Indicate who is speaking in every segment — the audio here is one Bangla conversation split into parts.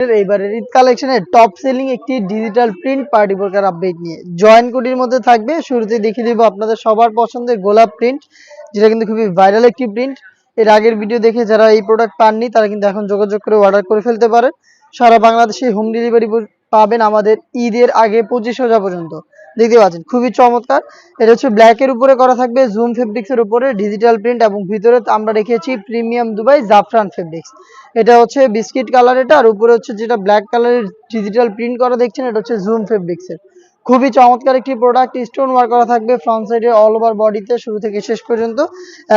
Speaker 1: এইবারের ঈদ কালেকশনের টপ সেলিং একটি ডিজিটাল প্রিন্ট পার্টি বোরকার আপডেট নিয়ে জয়েন কোডির মধ্যে থাকবে। শুরুতে দেখিয়ে দিব আপনাদের সবার পছন্দের গোলাপ প্রিন্ট, যেটা কিন্তু খুবই ভাইরাল একটি প্রিন্ট। এর আগের ভিডিও দেখে যারা এই প্রোডাক্ট পাননি তারা কিন্তু এখন যোগাযোগ করে অর্ডার করে ফেলতে পারেন। সারা বাংলাদেশে হোম ডেলিভারি পাবেন আমাদের ঈদের আগে 25 রোজা পর্যন্ত। দেখতে পাচ্ছেন খুবই চমৎকার। এটা হচ্ছে ব্ল্যাকের উপরে করা থাকবে, জুম ফেব্রিক্সের উপরে ডিজিটাল প্রিন্ট, এবং ভিতরে আমরা রেখেছি প্রিমিয়াম দুবাই জাফরান ফেব্রিক্স। এটা হচ্ছে বিস্কিট কালার, এটা আর উপরে হচ্ছে যেটা ব্ল্যাক কালারের ডিজিটাল প্রিন্ট করা দেখছেন, এটা হচ্ছে জুম ফেব্রিক্সের। খুবই চমৎকার একটি প্রোডাক্ট। স্টোন ওয়ার্ক করা থাকবে ফ্রন্ট সাইডে অল ওভার বডিতে শুরু থেকে শেষ পর্যন্ত,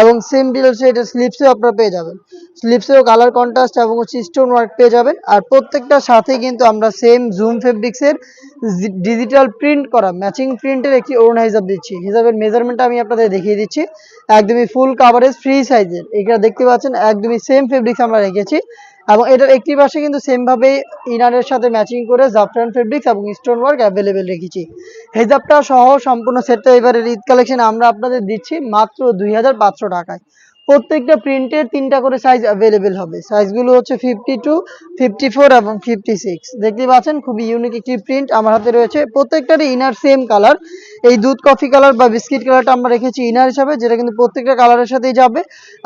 Speaker 1: এবং সেম ডিল হচ্ছে এটা স্লিপসেও আপনারা পেয়ে যাবেন। স্লিপসেও কালার কন্ট্রাস্ট এবং হচ্ছে স্টোন ওয়ার্ক পেয়ে যাবেন। আর প্রত্যেকটার সাথে কিন্তু আমরা সেম জুম ফেব্রিক্সের ডিজিটাল প্রিন্ট করা ম্যাচিং প্রিন্টের একটি ওড়না হিসাব দিচ্ছি। হিসাবের মেজারমেন্টটা আমি আপনাদের দেখিয়ে দিচ্ছি। একদমই ফুল কাভারেজ ফ্রি সাইজের, এটা দেখতে পাচ্ছেন একদমই সেম ফেব্রিক্স আমরা রেখেছি। এবং এটার একটি পাশে কিন্তু সেম ভাবে ইনারের সাথে ম্যাচিং করে জাফরান ফেব্রিক্স এবং স্টোন ওয়ার্ক অ্যাভেলেবেল রেখেছি। হেজাবটা সহ সম্পূর্ণ সেটটা এবারে ঈদ কালেকশন আমরা আপনাদের দিচ্ছি মাত্র 2500 টাকায়। প্রত্যেকটা প্রিন্টের 3টা করে সাইজ অ্যাভেলেবেল হবে। সাইজগুলো হচ্ছে 52, 54 এবং 56। দেখতে পাচ্ছেন খুবই ইউনিক একটি প্রিন্ট আমার হাতে রয়েছে। প্রত্যেকটারই ইনার সেম কালার, এই দুধ কফি কালার বা বিস্কিট কালারটা আমরা রেখেছি ইনার হিসাবে, যেটা কিন্তু প্রত্যেকটা কালারের সাথেই যাবে।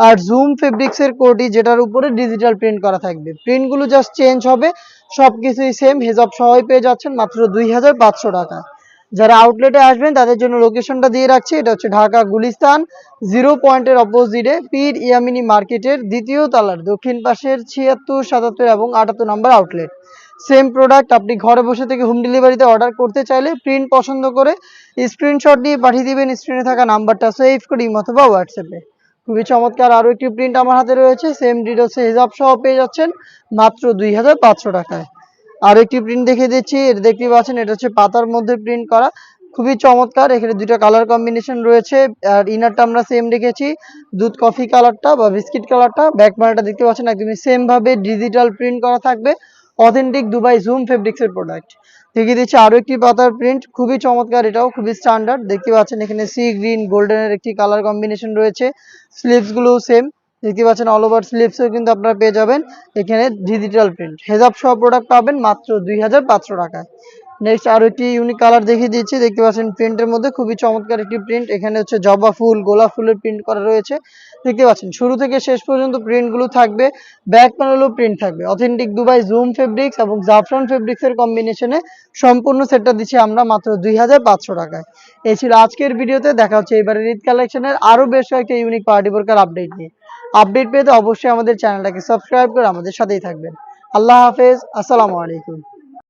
Speaker 1: আর জুম ফেব্রিক্সের কোটি, যেটার উপরে ডিজিটাল প্রিন্ট করা থাকবে। প্রিন্টগুলো জাস্ট চেঞ্জ হবে, সবকিছুই সেম। হেজাব সহই পেয়ে যাচ্ছেন মাত্র 2500 টাকা। যারা আউটলেটে আসবেন তাদের জন্য লোকেশনটা দিয়ে রাখছি। এটা হচ্ছে ঢাকা গুলিস্তান 0 পয়েন্টের অপোজিটে পীর ইয়ামিনী মার্কেটের দ্বিতীয় তলার দক্ষিণ পাশের 76, 77 এবং 78 নম্বর আউটলেট। সেম প্রোডাক্ট আপনি ঘরে বসে থেকে হোম ডেলিভারিতে অর্ডার করতে চাইলে প্রিন্ট পছন্দ করে স্ক্রিনশট নিয়ে পাঠিয়ে দিবেন স্ক্রিনে থাকা নাম্বারটা সেভ করে অথবা হোয়াটসঅ্যাপে। খুবই চমৎকার আরও একটি প্রিন্ট আমার হাতে রয়েছে। সেম ডিটেলসে হিজাব সহ পেয়ে যাচ্ছেন মাত্র 2500 টাকায়। আরো একটি প্রিন্ট দেখিয়ে দিচ্ছি। এটা দেখতে পাচ্ছেন, এটা হচ্ছে পাতার মধ্যে প্রিন্ট করা, খুবই চমৎকার। এখানে দুইটা কালার কম্বিনেশন রয়েছে। আর ইনারটা আমরা সেম রেখেছি, দুধ কফি কালারটা বা বিস্কিট কালারটা। ব্যাক প্যানেলটা দেখতে পাচ্ছেন একদমই সেম ভাবে ডিজিটাল প্রিন্ট করা থাকবে। অথেন্টিক দুবাই জুম ফেব্রিক্সের প্রোডাক্ট দেখিয়ে দিচ্ছি। আরো একটি পাতার প্রিন্ট, খুবই চমৎকার, এটাও খুবই স্ট্যান্ডার্ড। দেখতে পাচ্ছেন এখানে সি গ্রিন গোল্ডেনের একটি কালার কম্বিনেশন রয়েছে। স্লিভস গুলো সেম দেখতে পাচ্ছেন, অল ওভার স্লিভসও কিন্তু আপনারা পেয়ে যাবেন এখানে ডিজিটাল প্রিন্ট। হেজাব সহ প্রোডাক্ট পাবেন মাত্র 2500 টাকায়। নেক্সট আরো একটি ইউনিক কালার দেখিয়ে দিচ্ছি। দেখতে পাচ্ছেন প্রিন্টের মধ্যে খুবই চমৎকার একটি প্রিন্ট। এখানে হচ্ছে জবা ফুল, গোলাপ ফুলের প্রিন্ট করা রয়েছে। দেখতে পাচ্ছেন শুরু থেকে শেষ পর্যন্ত প্রিন্টগুলো থাকবে। ব্যাক প্যানেলও প্রিন্ট থাকবে অথেন্টিক দুবাই জুম ফেব্রিক্স এবং জাফরান ফেব্রিক্সের কম্বিনেশনে। সম্পূর্ণ সেটটা দিচ্ছি আমরা মাত্র 2500 টাকায়। এই ছিল আজকের ভিডিওতে। দেখা হচ্ছে এবারের ঈদ কালেকশনের আরো বেশ কয়েকটা ইউনিক পার্টি বোরকার আপডেট নিয়ে। আপডেট পেতে অবশ্যই আমাদের চ্যানেলটাকে সাবস্ক্রাইব করে আমাদের সাথেই থাকবেন। আল্লাহ হাফেজ, আসসালামু আলাইকুম।